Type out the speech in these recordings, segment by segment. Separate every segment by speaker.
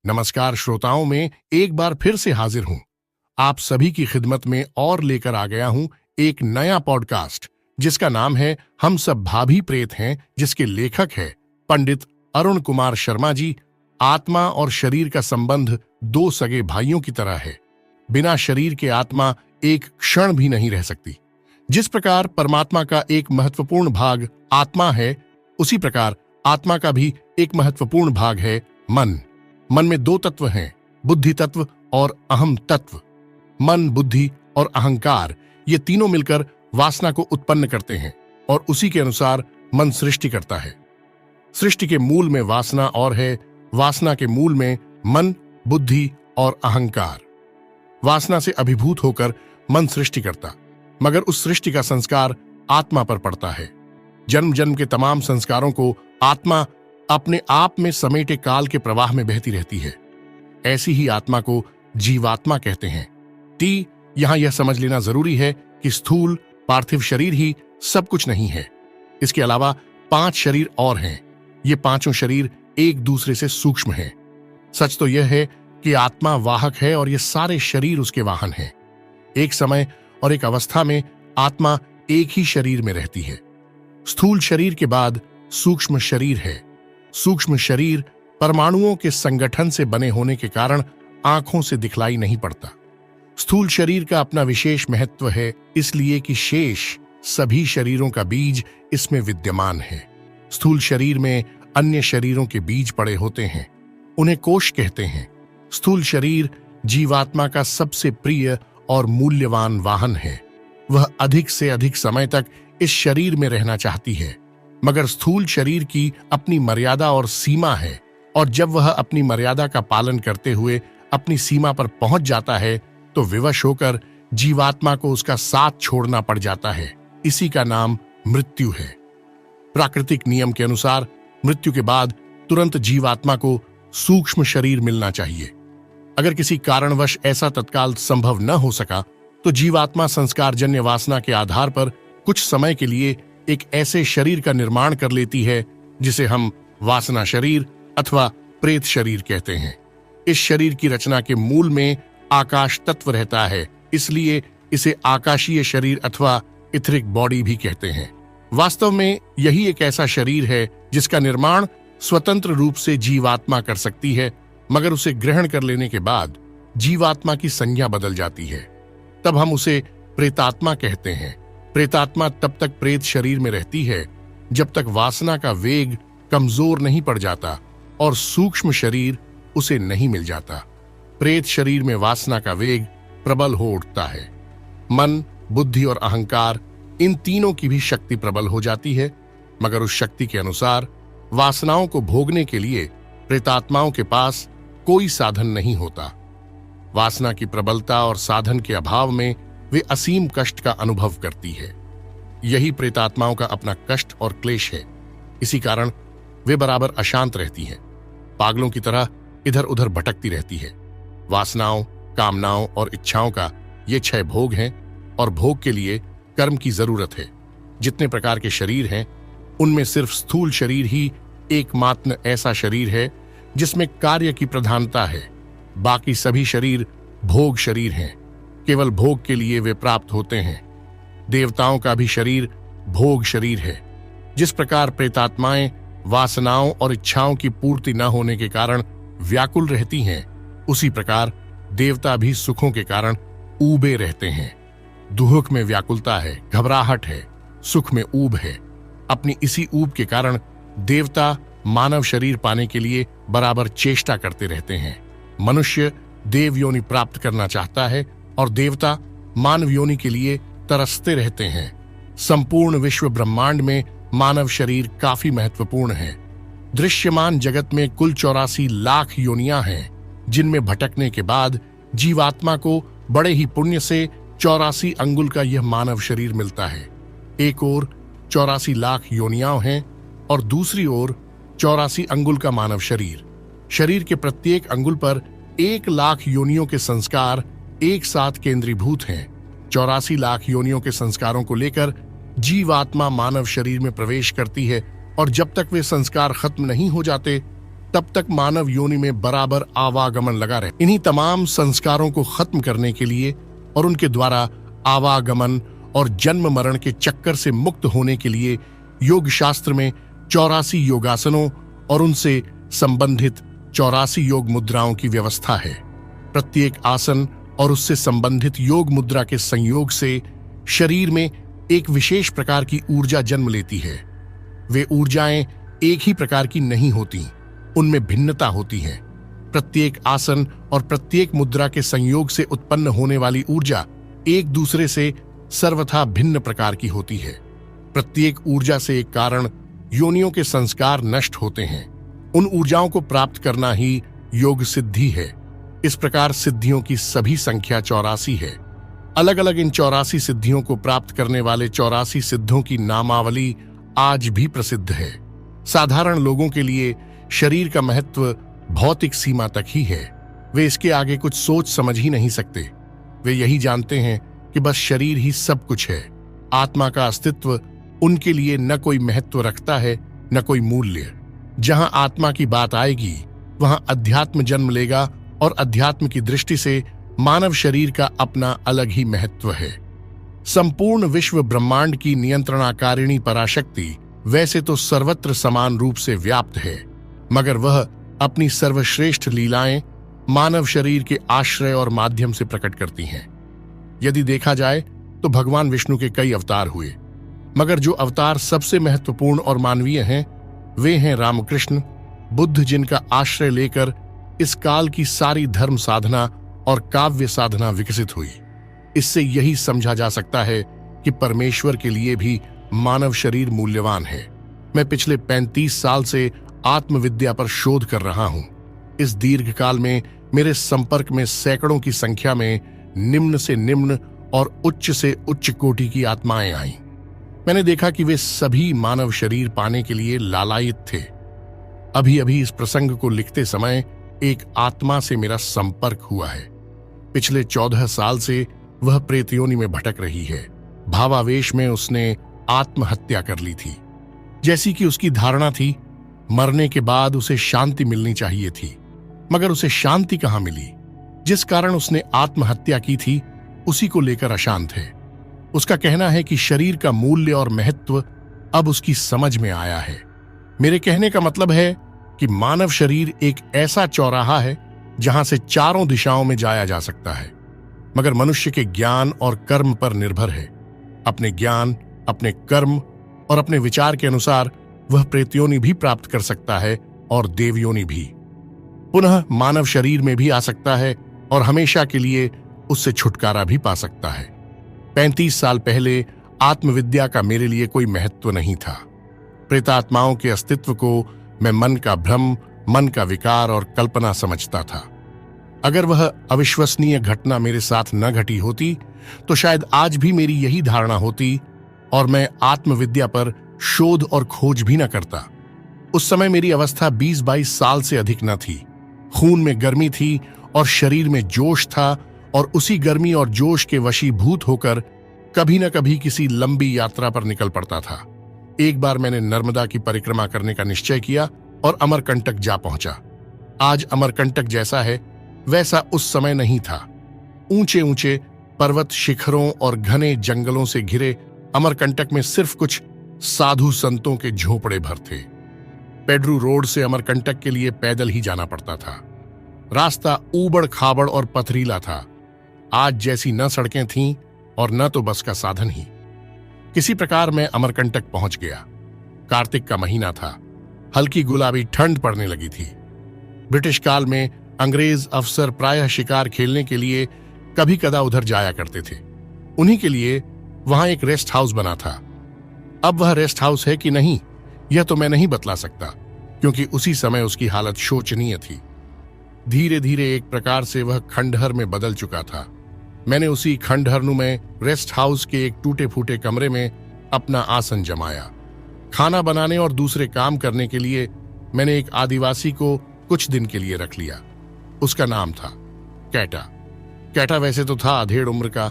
Speaker 1: नमस्कार श्रोताओं में एक बार फिर से हाजिर हूं आप सभी की खिदमत में और लेकर आ गया हूं एक नया पॉडकास्ट जिसका नाम है हम सब भाभी प्रेत हैं, जिसके लेखक है पंडित अरुण कुमार शर्मा जी। आत्मा और शरीर का संबंध दो सगे भाइयों की तरह है। बिना शरीर के आत्मा एक क्षण भी नहीं रह सकती। जिस प्रकार परमात्मा का एक महत्वपूर्ण भाग आत्मा है, उसी प्रकार आत्मा का भी एक महत्वपूर्ण भाग है मन। मन में दो तत्व हैं, बुद्धि तत्व और अहम तत्व। मन, बुद्धि और अहंकार, ये तीनों मिलकर वासना को उत्पन्न करते हैं और उसी के अनुसार मन सृष्टि करता है। सृष्टि के मूल में वासना और है, वासना के मूल में मन, बुद्धि और अहंकार। वासना से अभिभूत होकर मन सृष्टि करता, मगर उस सृष्टि का संस्कार आत्मा पर पड़ता है। जन्म जन्म के तमाम संस्कारों को आत्मा अपने आप में समेटे काल के प्रवाह में बहती रहती है। ऐसी ही आत्मा को जीवात्मा कहते हैं। यहां यह समझ लेना जरूरी है कि स्थूल पार्थिव शरीर ही सब कुछ नहीं है। इसके अलावा 5 शरीर और हैं। ये पांचों शरीर एक दूसरे से सूक्ष्म हैं। सच तो यह है कि आत्मा वाहक है और ये सारे शरीर उसके वाहन हैं। एक समय और एक अवस्था में आत्मा एक ही शरीर में रहती है। स्थूल शरीर के बाद सूक्ष्म शरीर है। सूक्ष्म शरीर परमाणुओं के संगठन से बने होने के कारण आंखों से दिखलाई नहीं पड़ता। स्थूल शरीर का अपना विशेष महत्व है, इसलिए कि शेष सभी शरीरों का बीज इसमें विद्यमान है। स्थूल शरीर में अन्य शरीरों के बीज पड़े होते हैं, उन्हें कोश कहते हैं। स्थूल शरीर जीवात्मा का सबसे प्रिय और मूल्यवान वाहन है। वह अधिक से अधिक समय तक इस शरीर में रहना चाहती है, मगर स्थूल शरीर की अपनी मर्यादा और सीमा है, और जब वह अपनी मर्यादा का पालन करते हुए अपनी सीमा पर पहुंच जाता है तो विवश होकर जीवात्मा को उसका साथ छोड़ना पड़ जाता है। इसी का नाम मृत्यु है। प्राकृतिक नियम के अनुसार मृत्यु के बाद तुरंत जीवात्मा को सूक्ष्म शरीर मिलना चाहिए। अगर किसी कारणवश ऐसा तत्काल संभव न हो सका तो जीवात्मा संस्कारजन्य वासना के आधार पर कुछ समय के लिए एक ऐसे शरीर का निर्माण कर लेती है जिसे हम वासना शरीर अथवा प्रेत शरीर कहते हैं। इस शरीर की रचना के मूल में आकाश तत्व रहता है, इसलिए इसे आकाशीय शरीर अथवा इथरिक बॉडी भी कहते हैं। वास्तव में यही एक ऐसा शरीर है जिसका निर्माण स्वतंत्र रूप से जीवात्मा कर सकती है, मगर उसे ग्रहण कर लेने के बाद जीवात्मा की संज्ञा बदल जाती है। तब हम उसे प्रेतात्मा कहते हैं। प्रेतात्मा तब तक प्रेत शरीर में रहती है जब तक वासना का वेग कमजोर नहीं पड़ जाता और सूक्ष्म शरीर उसे नहीं मिल जाता। प्रेत शरीर में वासना का वेग प्रबल हो उठता है। मन, बुद्धि और अहंकार, इन तीनों की भी शक्ति प्रबल हो जाती है, मगर उस शक्ति के अनुसार वासनाओं को भोगने के लिए प्रेतात्माओं के पास कोई साधन नहीं होता। वासना की प्रबलता और साधन के अभाव में वे असीम कष्ट का अनुभव करती है। यही प्रेतात्माओं का अपना कष्ट और क्लेश है। इसी कारण वे बराबर अशांत रहती हैं, पागलों की तरह इधर उधर भटकती रहती है। वासनाओं, कामनाओं और इच्छाओं का ये 6 भोग हैं और भोग के लिए कर्म की जरूरत है। जितने प्रकार के शरीर हैं, उनमें सिर्फ स्थूल शरीर ही एकमात्र ऐसा शरीर है जिसमें कार्य की प्रधानता है। बाकी सभी शरीर भोग शरीर हैं। केवल भोग के लिए वे प्राप्त होते हैं। देवताओं का भी शरीर भोग शरीर है। जिस प्रकार प्रेतात्माएं वासनाओं और इच्छाओं की पूर्ति न होने के कारण व्याकुल रहती हैं, उसी प्रकार देवता भी सुखों के कारण ऊबे रहते हैं। दुहक में व्याकुलता है, घबराहट है, सुख में ऊब है। अपनी इसी ऊब के कारण देवता मानव शरीर पाने के लिए बराबर चेष्टा करते रहते हैं। मनुष्य देव योनि प्राप्त करना चाहता है और देवता मानव योनि के लिए तरसते रहते हैं। संपूर्ण विश्व ब्रह्मांड में मानव शरीर काफी महत्वपूर्ण है। दृश्यमान जगत में कुल 84 लाख योनियां हैं, जिनमें भटकने के बाद जीवात्मा को बड़े ही पुण्य से 84 अंगुल का यह मानव शरीर मिलता है। एक ओर 84 लाख योनियां हैं और दूसरी ओर 84 अंगुल का मानव शरीर। शरीर के प्रत्येक अंगुल पर 1 लाख योनियों के संस्कार एक साथ केंद्रीभूत हैं। 84 लाख योनियों के संस्कारों को लेकर जीवात्मा मानव शरीर में प्रवेश करती है और जब तक वे संस्कार खत्म नहीं हो जाते तब तक मानव योनि में बराबर आवागमन लगा रहे। इन्हीं तमाम संस्कारों को खत्म करने के लिए और उनके द्वारा आवागमन और जन्म मरण के चक्कर से मुक्त होने के लिए योग शास्त्र में 84 योगासनों और उनसे संबंधित 84 योग मुद्राओं की व्यवस्था है। प्रत्येक आसन और उससे संबंधित योग मुद्रा के संयोग से शरीर में एक विशेष प्रकार की ऊर्जा जन्म लेती है। वे ऊर्जाएं एक ही प्रकार की नहीं होती, उनमें भिन्नता होती है। प्रत्येक आसन और प्रत्येक मुद्रा के संयोग से उत्पन्न होने वाली ऊर्जा एक दूसरे से सर्वथा भिन्न प्रकार की होती है। प्रत्येक ऊर्जा से एक कारण योनियों के संस्कार नष्ट होते हैं। उन ऊर्जाओं को प्राप्त करना ही योग सिद्धि है। इस प्रकार सिद्धियों की सभी संख्या 84 है। अलग अलग इन 84 सिद्धियों को प्राप्त करने वाले 84 सिद्धों की नामावली आज भी प्रसिद्ध है। साधारण लोगों के लिए शरीर का महत्व भौतिक सीमा तक ही है। वे इसके आगे कुछ सोच समझ ही नहीं सकते। वे यही जानते हैं कि बस शरीर ही सब कुछ है। आत्मा का अस्तित्व उनके लिए न कोई महत्व रखता है, न कोई मूल्य। जहां आत्मा की बात आएगी वहां अध्यात्म जन्म लेगा और अध्यात्म की दृष्टि से मानव शरीर का अपना अलग ही महत्व है। संपूर्ण विश्व ब्रह्मांड की नियंत्रणाकारिणी पराशक्ति वैसे तो सर्वत्र समान रूप से व्याप्त है, मगर वह अपनी सर्वश्रेष्ठ लीलाएं मानव शरीर के आश्रय और माध्यम से प्रकट करती हैं। यदि देखा जाए तो भगवान विष्णु के कई अवतार हुए, मगर जो अवतार सबसे महत्वपूर्ण और मानवीय हैं वे हैं रामकृष्ण, बुद्ध, जिनका आश्रय लेकर इस काल की सारी धर्म साधना और काव्य साधना विकसित हुई। इससे यही समझा जा सकता है कि परमेश्वर के लिए भी मानव शरीर मूल्यवान है। मैं पिछले 35 साल से आत्मविद्या पर शोध कर रहा हूं। इस दीर्घकाल में मेरे संपर्क में सैकड़ों की संख्या में निम्न से निम्न और उच्च से उच्च कोटि की आत्माएं आईं। मैंने देखा कि वे सभी मानव शरीर पाने के लिए लालायित थे। अभी अभी इस प्रसंग को लिखते समय एक आत्मा से मेरा संपर्क हुआ है। पिछले 14 साल से वह प्रेत योनि में भटक रही है। भावावेश में उसने आत्महत्या कर ली थी। जैसी कि उसकी धारणा थी, मरने के बाद उसे शांति मिलनी चाहिए थी, मगर उसे शांति कहां मिली। जिस कारण उसने आत्महत्या की थी उसी को लेकर अशांत है। उसका कहना है कि शरीर का मूल्य और महत्व अब उसकी समझ में आया है। मेरे कहने का मतलब है कि मानव शरीर एक ऐसा चौराहा है जहां से चारों दिशाओं में जाया जा सकता है, मगर मनुष्य के ज्ञान और कर्म पर निर्भर है। अपने ज्ञान, अपने कर्म और अपने विचार के अनुसार वह प्रेतयोनि भी प्राप्त कर सकता है और देवयोनि भी। पुनः मानव शरीर में भी आ सकता है और हमेशा के लिए उससे छुटकारा भी पा सकता है। 35 साल पहले आत्मविद्या का मेरे लिए कोई महत्व नहीं था। प्रेतात्माओं के अस्तित्व को मैं मन का भ्रम, मन का विकार और कल्पना समझता था। अगर वह अविश्वसनीय घटना मेरे साथ न घटी होती तो शायद आज भी मेरी यही धारणा होती और मैं आत्मविद्या पर शोध और खोज भी न करता। उस समय मेरी अवस्था 20-22 साल से अधिक न थी। खून में गर्मी थी और शरीर में जोश था, और उसी गर्मी और जोश के वशीभूत होकर कभी न कभी किसी लंबी यात्रा पर निकल पड़ता था। एक बार मैंने नर्मदा की परिक्रमा करने का निश्चय किया और अमरकंटक जा पहुंचा। आज अमरकंटक जैसा है वैसा उस समय नहीं था। ऊंचे ऊंचे पर्वत शिखरों और घने जंगलों से घिरे अमरकंटक में सिर्फ कुछ साधु संतों के झोपड़े भर थे। पेड्रू रोड से अमरकंटक के लिए पैदल ही जाना पड़ता था। रास्ता ऊबड़ खाबड़ और पथरीला था। आज जैसी न सड़कें थीं और न तो बस का साधन ही। किसी प्रकार मैं अमरकंटक पहुंच गया। कार्तिक का महीना था। हल्की गुलाबी ठंड पड़ने लगी थी। ब्रिटिश काल में अंग्रेज अफसर प्रायः शिकार खेलने के लिए कभी कदा उधर जाया करते थे। उन्हीं के लिए वहां एक रेस्ट हाउस बना था। अब वह रेस्ट हाउस है कि नहीं यह तो मैं नहीं बतला सकता, क्योंकि उसी समय उसकी हालत शोचनीय थी। धीरे धीरे एक प्रकार से वह खंडहर में बदल चुका था। मैंने उसी खंडहरनुमा रेस्ट हाउस के एक टूटे फूटे कमरे में अपना आसन जमाया। खाना बनाने और दूसरे काम करने के लिए मैंने एक आदिवासी को कुछ दिन के लिए रख लिया। उसका नाम था कैटा। कैटा वैसे तो था अधेड़ उम्र का,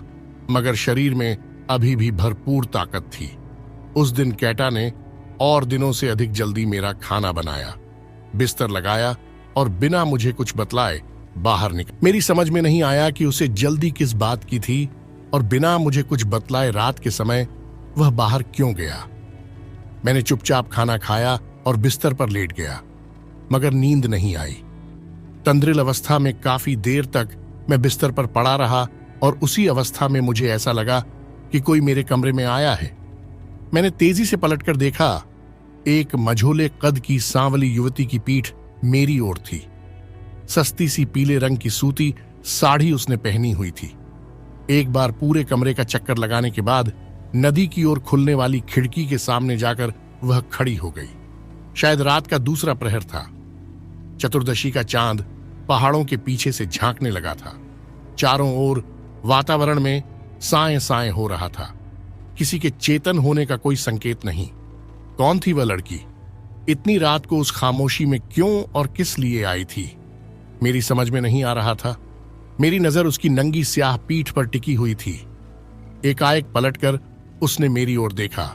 Speaker 1: मगर शरीर में अभी भी भरपूर ताकत थी। उस दिन कैटा ने और दिनों से अधिक जल्दी मेरा खाना बनाया। बिस्तर लगाया और बिना मुझे कुछ बतलाए बाहर निकल। मेरी समझ में नहीं आया कि उसे जल्दी किस बात की थी और बिना मुझे कुछ बतलाए रात के समय वह बाहर क्यों गया। मैंने चुपचाप खाना खाया और बिस्तर पर लेट गया, मगर नींद नहीं आई। तंद्रिल अवस्था में काफी देर तक मैं बिस्तर पर पड़ा रहा और उसी अवस्था में मुझे ऐसा लगा कि कोई मेरे कमरे में आया है। मैंने तेजी से पलटकर देखा। एक मझोले कद की सांवली युवती की पीठ मेरी ओर थी। सस्ती सी पीले रंग की सूती साड़ी उसने पहनी हुई थी। एक बार पूरे कमरे का चक्कर लगाने के बाद नदी की ओर खुलने वाली खिड़की के सामने जाकर वह खड़ी हो गई। शायद रात का दूसरा प्रहर था। चतुर्दशी का चांद पहाड़ों के पीछे से झांकने लगा था। चारों ओर वातावरण में साए साए हो रहा था। किसी के चेतन होने का कोई संकेत नहीं। कौन थी वह लड़की? इतनी रात को उस खामोशी में क्यों और किस लिए आई थी? मेरी समझ में नहीं आ रहा था। मेरी नजर उसकी नंगी स्याह पीठ पर टिकी हुई थी। एकाएक पलटकर उसने मेरी ओर देखा।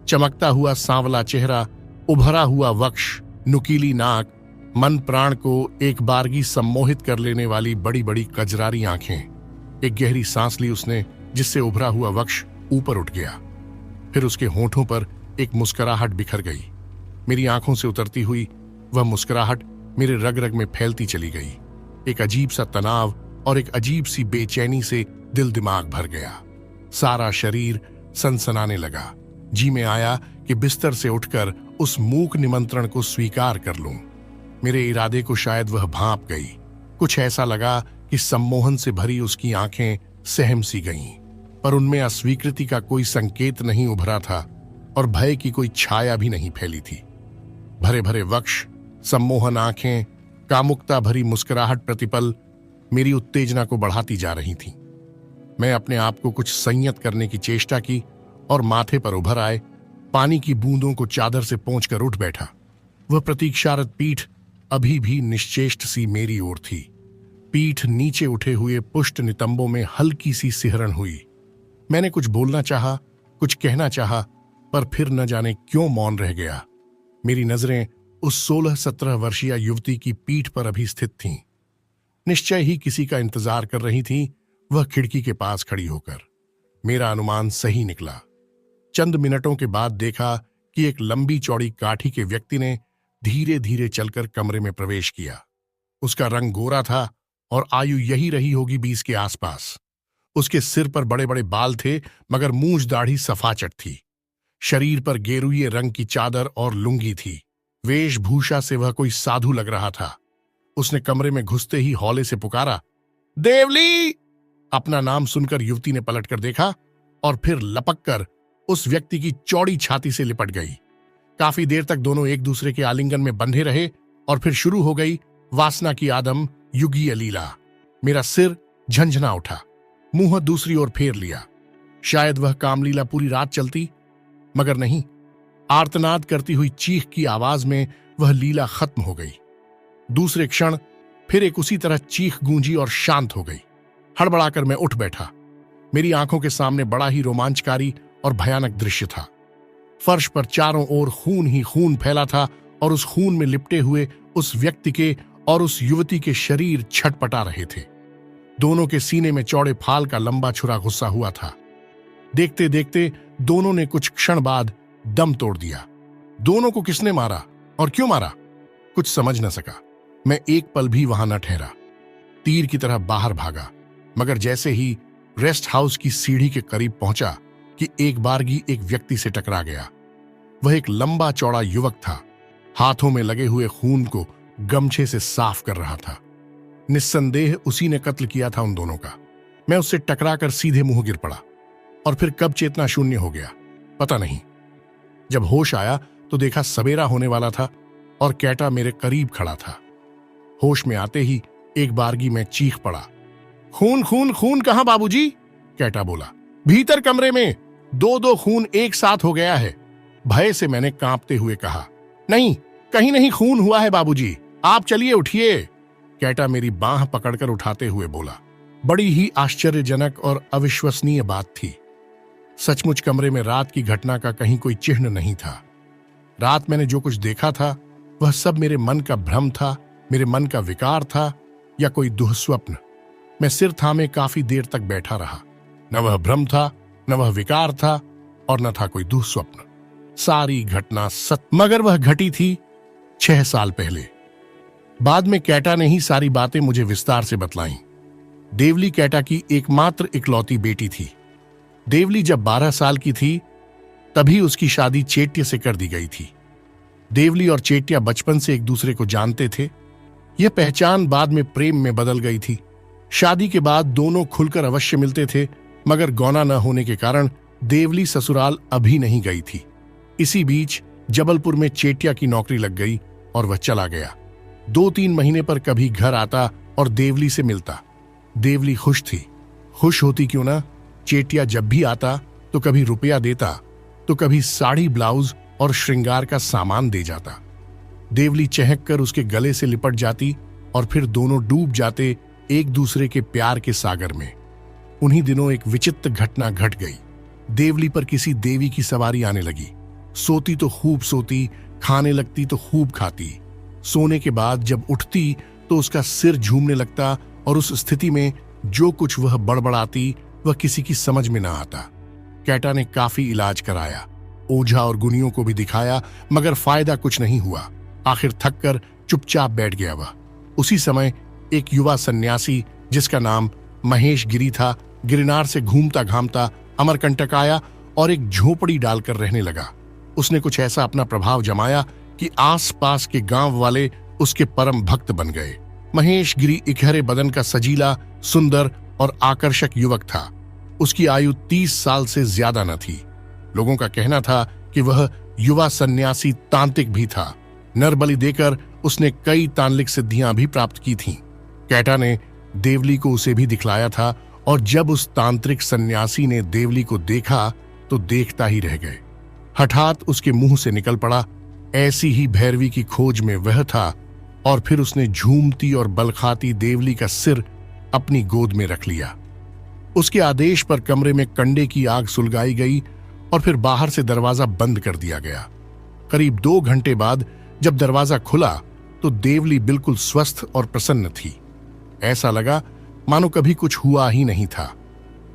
Speaker 1: चमकता हुआ सांवला चेहरा, उभरा हुआ वक्ष, नुकीली नाक, मन प्राण को एक बारगी सम्मोहित कर लेने वाली बड़ी बड़ी कजरारी आंखें। एक गहरी सांस ली उसने, जिससे उभरा हुआ वक्ष ऊपर उठ गया। फिर उसके होठों पर एक मुस्कुराहट बिखर गई। मेरी आंखों से उतरती हुई वह मुस्कुराहट मेरे रग रग में फैलती चली गई। एक अजीब सा तनाव और एक अजीब सी बेचैनी से दिल दिमाग भर गया। सारा शरीर सनसनाने लगा। जी में आया कि बिस्तर से उठकर उस मूक निमंत्रण को स्वीकार कर लूं। मेरे इरादे को शायद वह भांप गई। कुछ ऐसा लगा कि सम्मोहन से भरी उसकी आंखें सहम सी गईं, पर उनमें अस्वीकृति का कोई संकेत नहीं उभरा था और भय की कोई छाया भी नहीं फैली थी। भरे भरे वक्ष, सम्मोहन आंखें, कामुकता भरी मुस्कुराहट प्रतिपल मेरी उत्तेजना को बढ़ाती जा रही थी। मैं अपने आप को कुछ संयत करने की चेष्टा की और माथे पर उभर आए पानी की बूंदों को चादर से पोंछकर उठ बैठा। वह प्रतीक्षारत पीठ अभी भी निश्चेष्ट सी मेरी ओर थी। पीठ नीचे उठे हुए पुष्ट नितंबों में हल्की सी सिहरन हुई। मैंने कुछ बोलना चाहा, कुछ कहना चाहा, पर फिर न जाने क्यों मौन रह गया। मेरी नजरें उस 16-17 वर्षीय युवती की पीठ पर अभी स्थित थीं। निश्चय ही किसी का इंतजार कर रही थी वह खिड़की के पास खड़ी होकर। मेरा अनुमान सही निकला। चंद मिनटों के बाद देखा कि एक लंबी चौड़ी काठी के व्यक्ति ने धीरे धीरे चलकर कमरे में प्रवेश किया। उसका रंग गोरा था और आयु यही रही होगी 20 के आसपास। उसके सिर पर बड़े बड़े बाल थे, मगर मूंछ दाढ़ी सफाचट थी। शरीर पर गेरुए रंग की चादर और लुंगी थी। वेशभूषा से वह कोई साधु लग रहा था। उसने कमरे में घुसते ही हौले से पुकारा, देवली! अपना नाम सुनकर युवती ने पलटकर देखा और फिर लपककर उस व्यक्ति की चौड़ी छाती से लिपट गई। काफी देर तक दोनों एक दूसरे के आलिंगन में बंधे रहे और फिर शुरू हो गई वासना की आदम युगीय लीला। मेरा सिर झंझना उठा, मुंह दूसरी ओर फेर लिया। शायद वह कामलीला पूरी रात चलती, मगर नहीं। आर्तनाद करती हुई चीख की आवाज में वह लीला खत्म हो गई। दूसरे क्षण फिर एक उसी तरह चीख गूंजी और शांत हो गई। हड़बड़ाकर मैं उठ बैठा। मेरी आंखों के सामने बड़ा ही रोमांचकारी और भयानक दृश्य था। फर्श पर चारों ओर खून ही खून फैला था और उस खून में लिपटे हुए उस व्यक्ति के और उस युवती के शरीर छटपटा रहे थे। दोनों के सीने में चौड़े फाल का लंबा छुरा घुसा हुआ था। देखते देखते दोनों ने कुछ क्षण बाद दम तोड़ दिया। दोनों को किसने मारा और क्यों मारा, कुछ समझ न सका। मैं एक पल भी वहां न ठहरा। तीर की तरह बाहर भागा, मगर जैसे ही रेस्ट हाउस की सीढ़ी के करीब पहुंचा कि एक बारगी एक व्यक्ति से टकरा गया। वह एक लंबा चौड़ा युवक था। हाथों में लगे हुए खून को गमछे से साफ कर रहा था। निस्संदेह उसी ने कत्ल किया था उन दोनों का। मैं उससे टकराकर सीधे मुंह गिर पड़ा और फिर कब चेतना शून्य हो गया पता नहीं। जब होश आया तो देखा सवेरा होने वाला था और कैटा मेरे करीब खड़ा था। होश में आते ही एक बारगी मैं चीख पड़ा, खून खून खून कहां बाबूजी? कैटा बोला, भीतर कमरे में 2-2 खून एक साथ हो गया है। भय से मैंने कांपते हुए कहा, नहीं, कहीं नहीं खून हुआ है बाबूजी, आप चलिए उठिए। कैटा मेरी बांह पकड़कर उठाते हुए बोला। बड़ी ही आश्चर्यजनक और अविश्वसनीय बात थी। सचमुच कमरे में रात की घटना का कहीं कोई चिन्ह नहीं था। रात मैंने जो कुछ देखा था वह सब मेरे मन का भ्रम था, मेरे मन का विकार था, या कोई दुःस्वप्न? मैं सिर थामे काफी देर तक बैठा रहा। न वह भ्रम था, न वह विकार था, और न था कोई दुःस्वप्न। सारी घटना सत्य, मगर वह घटी थी 6 साल पहले। बाद में कैटा ने ही सारी बातें मुझे विस्तार से बतलाईं। देवली कैटा की एकमात्र इकलौती बेटी थी। देवली जब 12 साल की थी तभी उसकी शादी चेट्य से कर दी गई थी। देवली और चेट्या बचपन से एक दूसरे को जानते थे। यह पहचान बाद में प्रेम में बदल गई थी। शादी के बाद दोनों खुलकर अवश्य मिलते थे, मगर गौना न होने के कारण देवली ससुराल अभी नहीं गई थी। इसी बीच जबलपुर में चेट्या की नौकरी लग गई और वह चला गया। 2-3 महीने पर कभी घर आता और देवली से मिलता। देवली खुश थी। खुश होती क्यों ना, चेट्या जब भी आता तो कभी रुपया देता तो कभी साड़ी, ब्लाउज और श्रृंगार का सामान दे जाता। देवली चहक कर उसके गले से लिपट जाती और फिर दोनों डूब जाते एक दूसरे के प्यार के सागर में। उन्हीं दिनों एक विचित्र घटना घट गई। देवली पर किसी देवी की सवारी आने लगी। सोती तो खूब सोती, खाने लगती तो खूब खाती। सोने के बाद जब उठती तो उसका सिर झूमने लगता और उस स्थिति में जो कुछ वह बड़बड़ाती वह किसी की समझ में ना आता। कैटा ने काफी इलाज कराया, ओझा और गुनियों को भी दिखाया, मगर फायदा कुछ नहीं हुआ। आखिर थक कर चुपचाप बैठ गया वह। उसी समय एक युवा सन्यासी जिसका नाम महेश गिरी था, गिरनार से घूमता घामता अमरकंटक आया और एक झोपड़ी डालकर रहने लगा। उसने कुछ ऐसा अपना प्रभाव जमाया कि आसपास के गांव वाले उसके परम भक्त बन गए। महेश गिरी इकहरे बदन का सजीला, सुंदर और आकर्षक युवक था। उसकी आयु 30 साल से ज्यादा न थी। लोगों का कहना था कि वह युवा सन्यासी तांत्रिक भी था। नरबलि देकर उसने कई तांत्रिक सिद्धियां भी प्राप्त की थीं। कैटा ने देवली को उसे भी दिखलाया था, और जब उस तांत्रिक सन्यासी ने देवली को देखा तो देखता ही रह गए। हठात उसके मुंह से निकल पड़ा, ऐसी ही भैरवी की खोज में वह था, और फिर उसने झूमती और बलखाती देवली का सिर अपनी गोद में रख लिया। उसके आदेश पर कमरे में कंडे की आग सुलगाई गई और फिर बाहर से दरवाजा बंद कर दिया गया। करीब 2 घंटे बाद जब दरवाजा खुला तो देवली बिल्कुल स्वस्थ और प्रसन्न थी। ऐसा लगा मानो कभी कुछ हुआ ही नहीं था।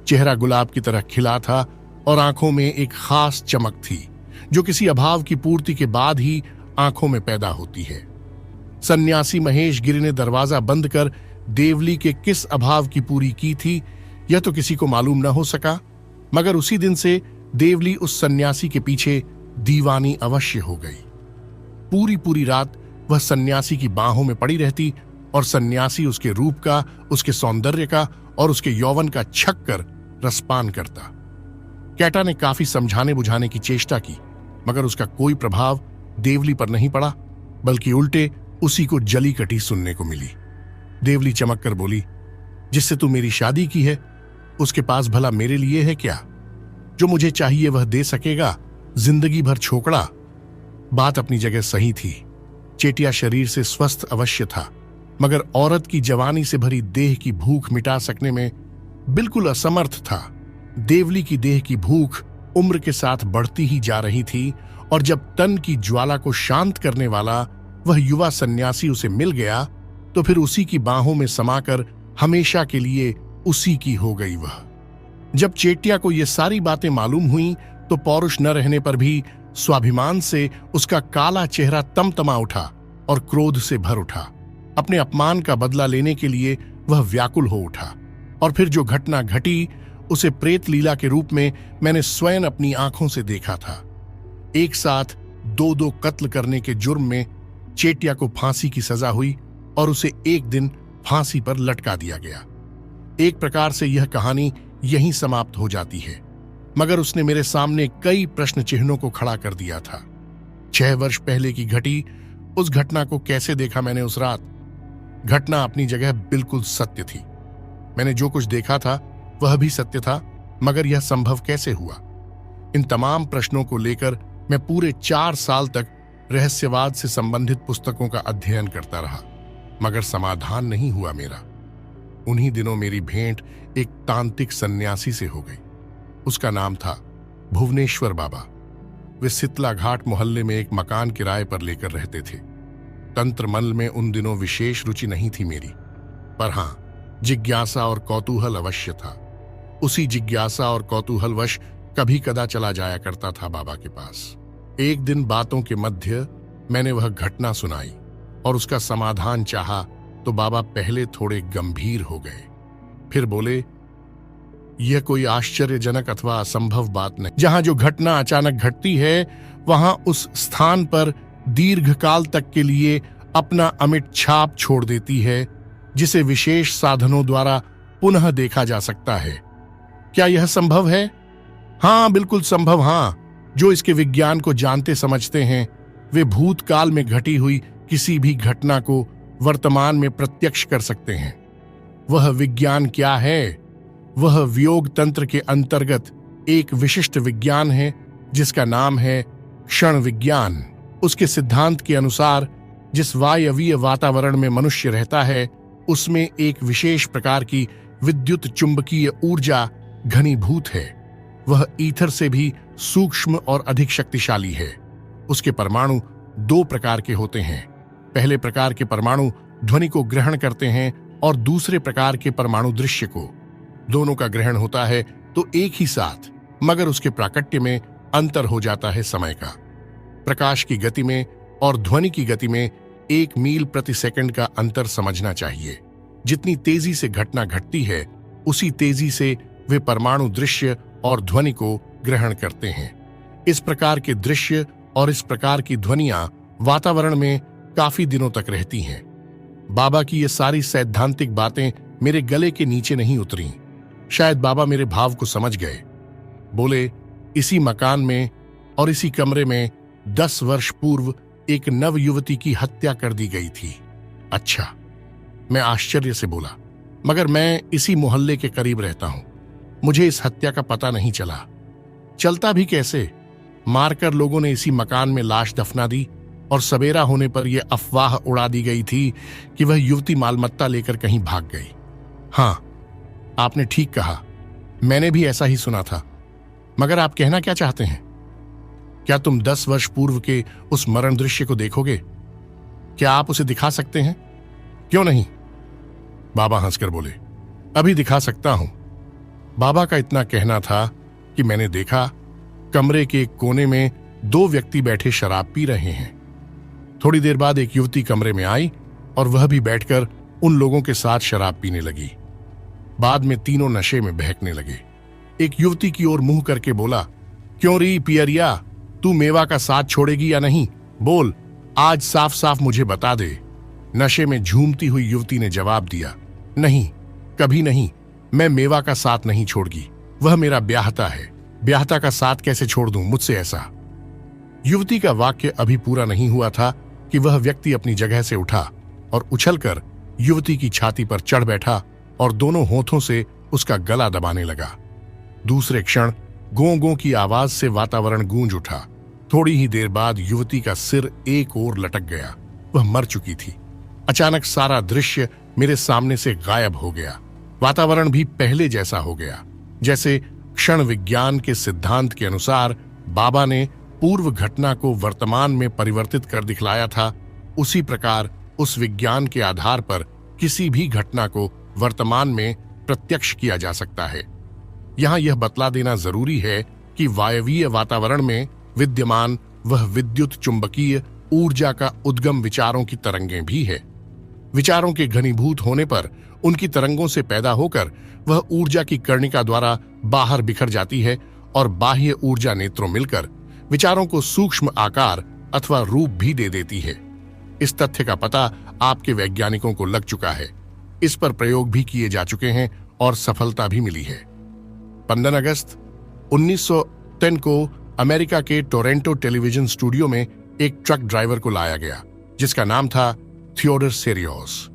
Speaker 1: चेहरा गुलाब की तरह खिला था और आंखों में एक खास चमक थी जो किसी अभाव की पूर्ति के बाद ही आंखों में पैदा होती है। सन्यासी महेश गिरी ने दरवाजा बंद कर देवली के किस अभाव की पूरी की थी यह तो किसी को मालूम न हो सका, मगर उसी दिन से देवली उस सन्यासी के पीछे दीवानी अवश्य हो गई। पूरी रात वह सन्यासी की बाहों में पड़ी रहती और सन्यासी उसके रूप का, उसके सौंदर्य का और उसके यौवन का छक कर रसपान करता। कैटा ने काफी समझाने बुझाने की चेष्टा की, मगर उसका कोई प्रभाव देवली पर नहीं पड़ा, बल्कि उल्टे उसी को जली कटी सुनने को मिली। देवली चमक कर बोली, जिससे तू मेरी शादी की है उसके पास भला मेरे लिए है क्या? जो मुझे चाहिए वह दे सकेगा, जिंदगी भर छोकड़ा। बात अपनी जगह सही थी। चेटिया शरीर से स्वस्थ अवश्य था, मगर औरत की जवानी से भरी देह की भूख मिटा सकने में बिल्कुल असमर्थ था। देवली की देह की भूख उम्र के साथ बढ़ती ही जा रही थी, और जब तन की ज्वाला को शांत करने वाला वह युवा सन्यासी उसे मिल गया तो फिर उसी की बाहों में समाकर हमेशा के लिए उसी की हो गई वह। जब चेटिया को ये सारी बातें मालूम हुई तो पौरुष न रहने पर भी स्वाभिमान से उसका काला चेहरा तमतमा उठा और क्रोध से भर उठा। अपने अपमान का बदला लेने के लिए वह व्याकुल हो उठा, और फिर जो घटना घटी उसे प्रेत लीला के रूप में मैंने स्वयं अपनी आंखों से देखा था। एक साथ 2 कत्ल करने के जुर्म में चेटिया को फांसी की सजा हुई और उसे एक दिन फांसी पर लटका दिया गया। एक प्रकार से यह कहानी यहीं समाप्त हो जाती है, मगर उसने मेरे सामने कई प्रश्न चिन्हों को खड़ा कर दिया था। 6 वर्ष पहले की घटी उस घटना को कैसे देखा मैंने उस रात? घटना अपनी जगह बिल्कुल सत्य थी। मैंने जो कुछ देखा था वह भी सत्य था, मगर यह संभव कैसे हुआ? इन तमाम प्रश्नों को लेकर मैं पूरे 4 साल तक रहस्यवाद से संबंधित पुस्तकों का अध्ययन करता रहा, मगर समाधान नहीं हुआ मेरा। उन्हीं दिनों मेरी भेंट एक तांत्रिक सन्यासी से हो गई। उसका नाम था भुवनेश्वर बाबा। वे सितला घाट मोहल्ले में एक मकान किराए पर लेकर रहते थे। तंत्र मंत्र में उन दिनों विशेष रुचि नहीं थी मेरी, पर हां, जिज्ञासा और कौतूहल अवश्य था। उसी जिज्ञासा और कौतूहलवश कभी कदा चला जाया करता था बाबा के पास। एक दिन बातों के मध्य मैंने वह घटना सुनाई और उसका समाधान चाहा तो बाबा पहले थोड़े गंभीर हो गए, फिर बोले, यह कोई आश्चर्यजनक अथवा असंभव बात नहीं। जहां जो घटना अचानक घटती है वहां उस स्थान पर दीर्घकाल तक के लिए अपना अमिट छाप छोड़ देती है, जिसे विशेष साधनों द्वारा पुनः देखा जा सकता है। क्या यह संभव है? हां, बिल्कुल संभव। हां, जो इसके विज्ञान को जानते समझते हैं वे भूतकाल में घटी हुई किसी भी घटना को वर्तमान में प्रत्यक्ष कर सकते हैं। वह विज्ञान क्या है? वह वियोग तंत्र के अंतर्गत एक विशिष्ट विज्ञान है जिसका नाम है क्षण विज्ञान। उसके सिद्धांत के अनुसार जिस वायवीय वातावरण में मनुष्य रहता है उसमें एक विशेष प्रकार की विद्युत चुंबकीय ऊर्जा घनीभूत है। वह ईथर से भी सूक्ष्म और अधिक शक्तिशाली है। उसके परमाणु दो प्रकार के होते हैं। पहले प्रकार के परमाणु ध्वनि को ग्रहण करते हैं और दूसरे प्रकार के परमाणु दृश्य को। दोनों का ग्रहण होता है तो एक ही साथ, मगर उसके प्राकट्य में अंतर हो जाता है समय का। प्रकाश की गति में और ध्वनि की गति में 1 मील प्रति सेकंड का अंतर समझना चाहिए। जितनी तेजी से घटना घटती है उसी तेजी से वे परमाणु दृश्य और ध्वनि को ग्रहण करते हैं। इस प्रकार के दृश्य और इस प्रकार की ध्वनियां वातावरण में काफी दिनों तक रहती हैं। बाबा की ये सारी सैद्धांतिक बातें मेरे गले के नीचे नहीं उतरी। शायद बाबा मेरे भाव को समझ गए। बोले, इसी मकान में और इसी कमरे में 10 वर्ष पूर्व एक नव युवती की हत्या कर दी गई थी। अच्छा, मैं आश्चर्य से बोला, मगर मैं इसी मोहल्ले के करीब रहता हूं। मुझे इस हत्या का पता नहीं चला। चलता भी कैसे? मारकर लोगों ने इसी मकान में लाश दफना दी और सवेरा होने पर यह अफवाह उड़ा दी गई थी कि वह युवती मालमत्ता लेकर कहीं भाग गई। हां, आपने ठीक कहा, मैंने भी ऐसा ही सुना था। मगर आप कहना क्या चाहते हैं? क्या तुम 10 वर्ष पूर्व के उस मरण दृश्य को देखोगे? क्या आप उसे दिखा सकते हैं? क्यों नहीं? बाबा हंसकर बोले, अभी दिखा सकता हूं। बाबा का इतना कहना था कि मैंने देखा कमरे के एक कोने में 2 व्यक्ति बैठे शराब पी रहे हैं। थोड़ी देर बाद एक युवती कमरे में आई और वह भी बैठकर उन लोगों के साथ शराब पीने लगी। बाद में तीनों नशे में बहकने लगे। एक युवती की ओर मुंह करके बोला, क्यों री पियरिया, तू मेवा का साथ छोड़ेगी या नहीं? बोल, आज साफ साफ मुझे बता दे। नशे में झूमती हुई युवती ने जवाब दिया, नहीं, कभी नहीं, मैं मेवा का साथ नहीं छोड़गी। वह मेरा ब्याहता है। ब्याहता का साथ कैसे छोड़ दूं मुझसे ऐसा? युवती का वाक्य अभी पूरा नहीं हुआ था कि वह व्यक्ति अपनी जगह से उठा और उछलकर युवती की छाती पर चढ़ बैठा और दोनों होठों से उसका गला दबाने लगा। दूसरे क्षण गों गों की आवाज से वातावरण गूंज उठा। थोड़ी ही देर बाद युवती का सिर एक ओर लटक गया। वह मर चुकी थी। अचानक सारा दृश्य मेरे सामने से गायब हो गया। वातावरण भी पहले जैसा हो गया। जैसे क्षण विज्ञान के सिद्धांत के अनुसार बाबा ने पूर्व घटना को वर्तमान में परिवर्तित कर दिखलाया था, उसी प्रकार उस विज्ञान के आधार पर किसी भी घटना को वर्तमान में प्रत्यक्ष किया जा सकता है। यहां यह बतला देना जरूरी है कि वायवीय वातावरण में विद्यमान वह विद्युत चुंबकीय ऊर्जा का उद्गम विचारों की तरंगें भी है। विचारों के घनीभूत होने पर उनकी तरंगों से पैदा होकर वह ऊर्जा की कर्णिका द्वारा बाहर बिखर जाती है और बाह्य ऊर्जा नेत्रों मिलकर विचारों को सूक्ष्म आकार अथवा रूप भी दे देती है। इस तथ्य का पता आपके वैज्ञानिकों को लग चुका है। इस पर प्रयोग भी किए जा चुके हैं और सफलता भी मिली है। 15 अगस्त 1910 को अमेरिका के टोरंटो टेलीविजन स्टूडियो में एक ट्रक ड्राइवर को लाया गया जिसका नाम था थियोडर सेरियोस।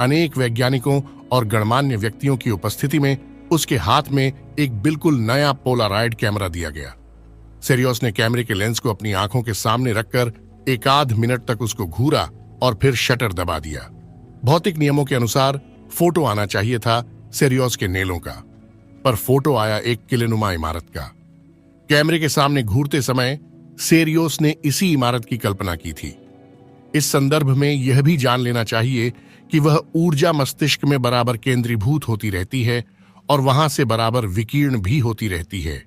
Speaker 1: अनेक वैज्ञानिकों और गणमान्य व्यक्तियों की उपस्थिति में उसके हाथ में एक बिल्कुल नया पोलाराइड कैमरा दिया गया। सेरियोस ने कैमरे के लेंस को अपनी आंखों के सामने रखकर 1 मिनट तक उसको घूरा और फिर शटर दबा दिया। भौतिक नियमों के अनुसार फोटो आना चाहिए था सेरियोस के नेलों का, पर फोटो आया एक किलेनुमा इमारत का। कैमरे के सामने घूरते समय सेरियोस ने इसी इमारत की कल्पना की थी। इस संदर्भ में यह भी जान लेना चाहिए कि वह ऊर्जा मस्तिष्क में बराबर केंद्रीभूत होती रहती है और वहां से बराबर विकीर्ण भी होती रहती है।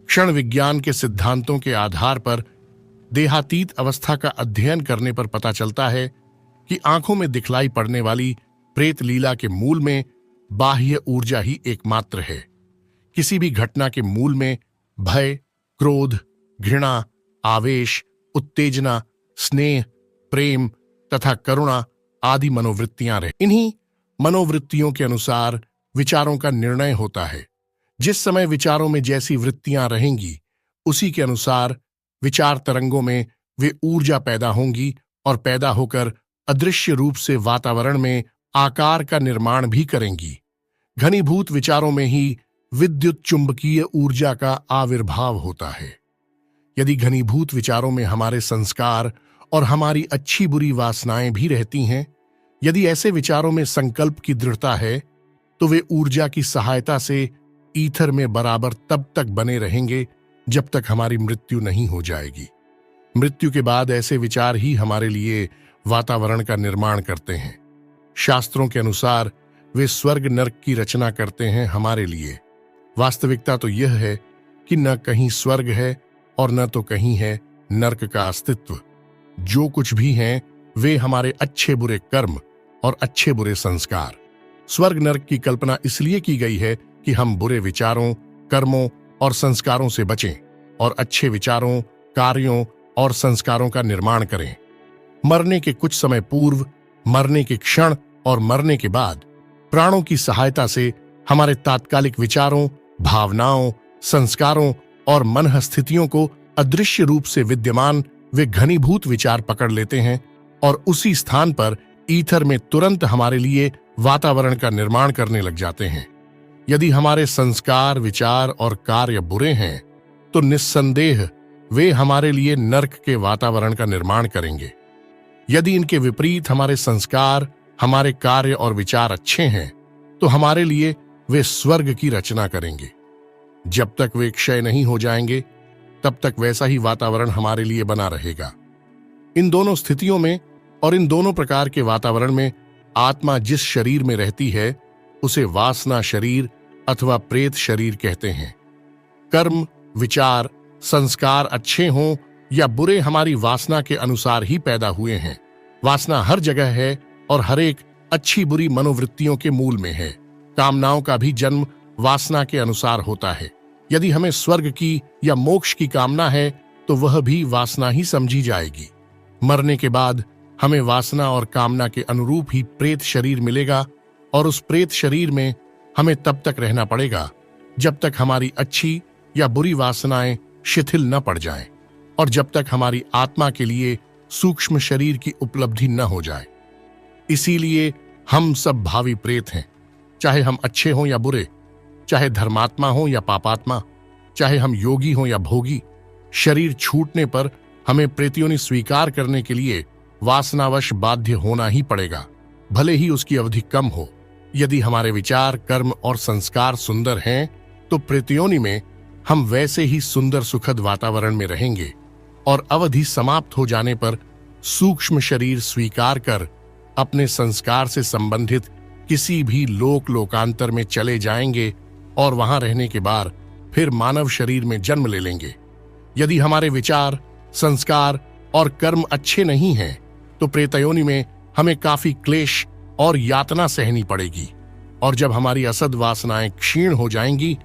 Speaker 1: क्षण विज्ञान के सिद्धांतों के आधार पर देहातीत अवस्था का अध्ययन करने पर पता चलता है कि आंखों में दिखलाई पड़ने वाली प्रेत लीला के मूल में बाह्य ऊर्जा ही एकमात्र है। किसी भी घटना के मूल में भय, क्रोध, घृणा, आवेश, उत्तेजना, स्नेह, प्रेम तथा करुणा आदि मनोवृत्तियां रहे। इन्हीं मनोवृत्तियों के अनुसार विचारों का निर्णय होता है। जिस समय विचारों में जैसी वृत्तियां रहेंगी उसी के अनुसार विचार तरंगों में वे ऊर्जा पैदा होंगी और पैदा होकर अदृश्य रूप से वातावरण में आकार का निर्माण भी करेंगी। घनीभूत विचारों में ही विद्युत चुंबकीय ऊर्जा का आविर्भाव होता है। यदि घनीभूत विचारों में हमारे संस्कार और हमारी अच्छी बुरी वासनाएं भी रहती हैं, यदि ऐसे विचारों में संकल्प की दृढ़ता है तो वे ऊर्जा की सहायता से ईथर में बराबर तब तक बने रहेंगे जब तक हमारी मृत्यु नहीं हो जाएगी। मृत्यु के बाद ऐसे विचार ही हमारे लिए वातावरण का निर्माण करते हैं। शास्त्रों के अनुसार वे स्वर्ग नरक की रचना करते हैं हमारे लिए। वास्तविकता तो यह है कि न कहीं स्वर्ग है और न तो कहीं है नरक का अस्तित्व। जो कुछ भी हैं वे हमारे अच्छे बुरे कर्म और अच्छे बुरे संस्कार। स्वर्ग नरक की कल्पना इसलिए की गई है कि हम बुरे विचारों, कर्मों और संस्कारों से बचें और अच्छे विचारों, कार्यों और संस्कारों का निर्माण करें। मरने के कुछ समय पूर्व, मरने के क्षण और मरने के बाद प्राणों की सहायता से हमारे तात्कालिक विचारों, भावनाओं, संस्कारों और मन स्थितियों को अदृश्य रूप से विद्यमान वे घनीभूत विचार पकड़ लेते हैं और उसी स्थान पर ईथर में तुरंत हमारे लिए वातावरण का निर्माण करने लग जाते हैं। यदि हमारे संस्कार, विचार और कार्य बुरे हैं तो निस्संदेह वे हमारे लिए नरक के वातावरण का निर्माण करेंगे। यदि इनके विपरीत हमारे संस्कार, हमारे कार्य और विचार अच्छे हैं तो हमारे लिए वे स्वर्ग की रचना करेंगे। जब तक वे क्षय नहीं हो जाएंगे तब तक वैसा ही वातावरण हमारे लिए बना रहेगा। इन दोनों स्थितियों में और इन दोनों प्रकार के वातावरण में आत्मा जिस शरीर में रहती है उसे वासना शरीर अथवा प्रेत शरीर कहते हैं। कर्म, विचार, संस्कार अच्छे हों या बुरे हमारी वासना के अनुसार ही पैदा हुए हैं। वासना हर जगह है और हर एक अच्छी बुरी मनोवृत्तियों के मूल में है। कामनाओं का भी जन्म वासना के अनुसार होता है। यदि हमें स्वर्ग की या मोक्ष की कामना है तो वह भी वासना ही समझी जाएगी। मरने के बाद हमें वासना और कामना के अनुरूप ही प्रेत शरीर मिलेगा और उस प्रेत शरीर में हमें तब तक रहना पड़ेगा जब तक हमारी अच्छी या बुरी वासनाएं शिथिल न पड़ जाएं और जब तक हमारी आत्मा के लिए सूक्ष्म शरीर की उपलब्धि न हो जाए। इसीलिए हम सब भावी प्रेत हैं, चाहे हम अच्छे हों या बुरे, चाहे धर्मात्मा हो या पापात्मा, चाहे हम योगी हों या भोगी। शरीर छूटने पर हमें प्रेतयोनि स्वीकार करने के लिए वासनावश बाध्य होना ही पड़ेगा, भले ही उसकी अवधि कम हो। यदि हमारे विचार, कर्म और संस्कार सुंदर हैं तो प्रेतयोनि में हम वैसे ही सुंदर सुखद वातावरण में रहेंगे और अवधि समाप्त हो जाने पर सूक्ष्म शरीर स्वीकार कर अपने संस्कार से संबंधित किसी भी लोकांतर में चले जाएंगे और वहां रहने के बाद फिर मानव शरीर में जन्म ले लेंगे। यदि हमारे विचार, संस्कार और कर्म अच्छे नहीं हैं तो प्रेतयोनि में हमें काफी क्लेश और यातना सहनी पड़ेगी और जब हमारी असद वासनाएं क्षीण हो जाएंगी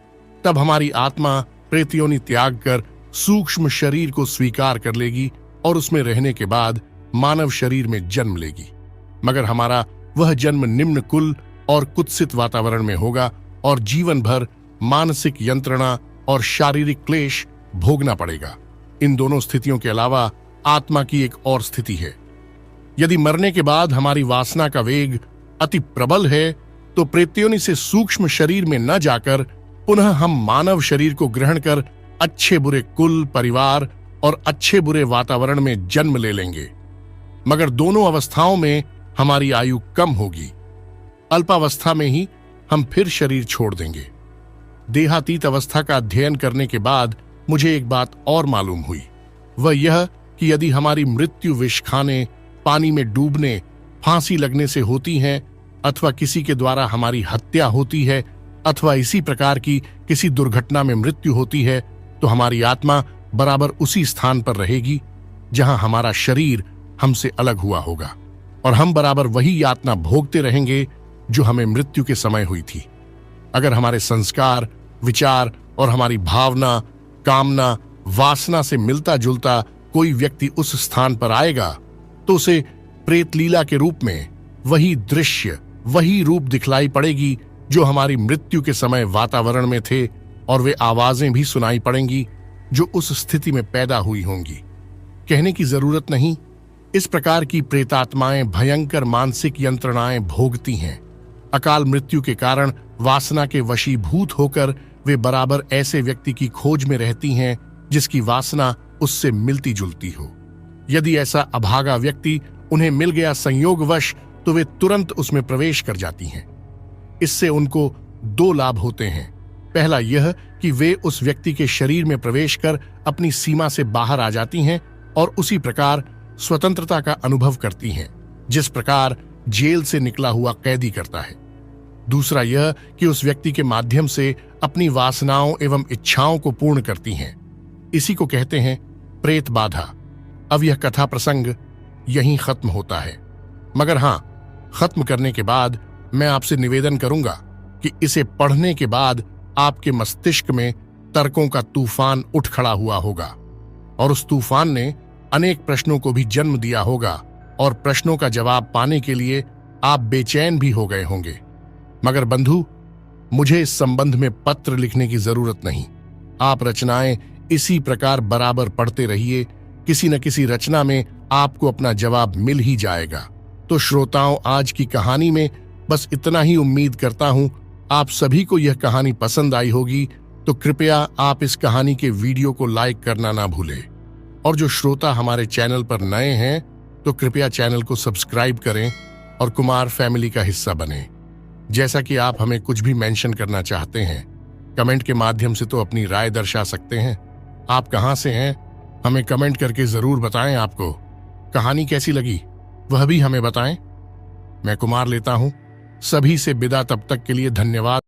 Speaker 1: तब हमारी आत्मा प्रेतयोनि त्याग कर सूक्ष्म शरीर को स्वीकार कर लेगी और उसमें रहने के बाद मानव शरीर में जन्म लेगी। मगर हमारा वह जन्म निम्न कुल और कुत्सित वातावरण में होगा और जीवन भर मानसिक यंत्रणा और शारीरिक क्लेश भोगना पड़ेगा। इन दोनों स्थितियों के अलावा आत्मा की एक और स्थिति है। यदि मरने के बाद हमारी वासना का वेग अति प्रबल है तो प्रेतयोनि से सूक्ष्म शरीर में न जाकर पुनः हम मानव शरीर को ग्रहण कर अच्छे बुरे कुल, परिवार और अच्छे बुरे वातावरण में जन्म ले लेंगे। मगर दोनों अवस्थाओं में हमारी आयु कम होगी। अल्पावस्था में ही हम फिर शरीर छोड़ देंगे। देहातीत अवस्था का अध्ययन करने के बाद मुझे एक बात और मालूम हुई, वह यह कि यदि हमारी मृत्यु विष खाने, पानी में डूबने, फांसी लगने से होती है, अथवा किसी के द्वारा हमारी हत्या होती है, अथवा इसी प्रकार की किसी दुर्घटना में मृत्यु होती है, तो हमारी आत्मा बराबर उसी स्थान पर रहेगी जहां हमारा शरीर हमसे अलग हुआ होगा, और हम बराबर वही यातना भोगते रहेंगे जो हमें मृत्यु के समय हुई थी। अगर हमारे संस्कार, विचार और हमारी भावना, कामना, वासना से मिलता जुलता कोई व्यक्ति उस स्थान पर आएगा, तो उसे प्रेत लीला के रूप में वही दृश्य, वही रूप दिखलाई पड़ेगी जो हमारी मृत्यु के समय वातावरण में थे, और वे आवाजें भी सुनाई पड़ेंगी जो उस स्थिति में पैदा हुई होंगी। कहने की जरूरत नहीं, इस प्रकार की प्रेतात्माएं भयंकर मानसिक यंत्रणाएं भोगती हैं। अकाल मृत्यु के कारण वासना के वशीभूत होकर वे बराबर ऐसे व्यक्ति की खोज में रहती हैं जिसकी वासना उससे मिलती जुलती हो। यदि ऐसा अभागा व्यक्ति उन्हें मिल गया संयोगवश, तो वे तुरंत उसमें प्रवेश कर जाती हैं। इससे उनको दो लाभ होते हैं। पहला यह कि वे उस व्यक्ति के शरीर में प्रवेश कर अपनी सीमा से बाहर आ जाती हैं और उसी प्रकार स्वतंत्रता का अनुभव करती हैं, जिस प्रकार जेल से निकला हुआ कैदी करता है। दूसरा यह कि उस व्यक्ति के माध्यम से अपनी वासनाओं एवं इच्छाओं को पूर्ण करती हैं। इसी को कहते हैं प्रेत बाधा। अब यह कथा प्रसंग यहीं खत्म होता है, मगर हां, खत्म करने के बाद मैं आपसे निवेदन करूंगा कि इसे पढ़ने के बाद आपके मस्तिष्क में तर्कों का तूफान उठ खड़ा हुआ होगा, और उस तूफान ने अनेक प्रश्नों को भी जन्म दिया होगा, और प्रश्नों का जवाब पाने के लिए आप बेचैन भी हो गए होंगे। मगर बंधु, मुझे इस संबंध में पत्र लिखने की जरूरत नहीं। आप रचनाएं इसी प्रकार बराबर पढ़ते रहिए, किसी न किसी रचना में आपको अपना जवाब मिल ही जाएगा। तो श्रोताओं, आज की कहानी में बस इतना ही उम्मीद करता हूं आप सभी को यह कहानी पसंद आई होगी। तो कृपया आप इस कहानी के वीडियो को लाइक करना ना भूलें, और जो श्रोता हमारे चैनल पर नए हैं तो कृपया चैनल को सब्सक्राइब करें और कुमार फैमिली का हिस्सा बनें। जैसा कि आप हमें कुछ भी मेंशन करना चाहते हैं, कमेंट के माध्यम से तो अपनी राय दर्शा सकते हैं। आप कहां से हैं हमें कमेंट करके जरूर बताएं। आपको कहानी कैसी लगी वह भी हमें बताएं। मैं कुमार लेता हूं सभी से विदा, तब तक के लिए धन्यवाद।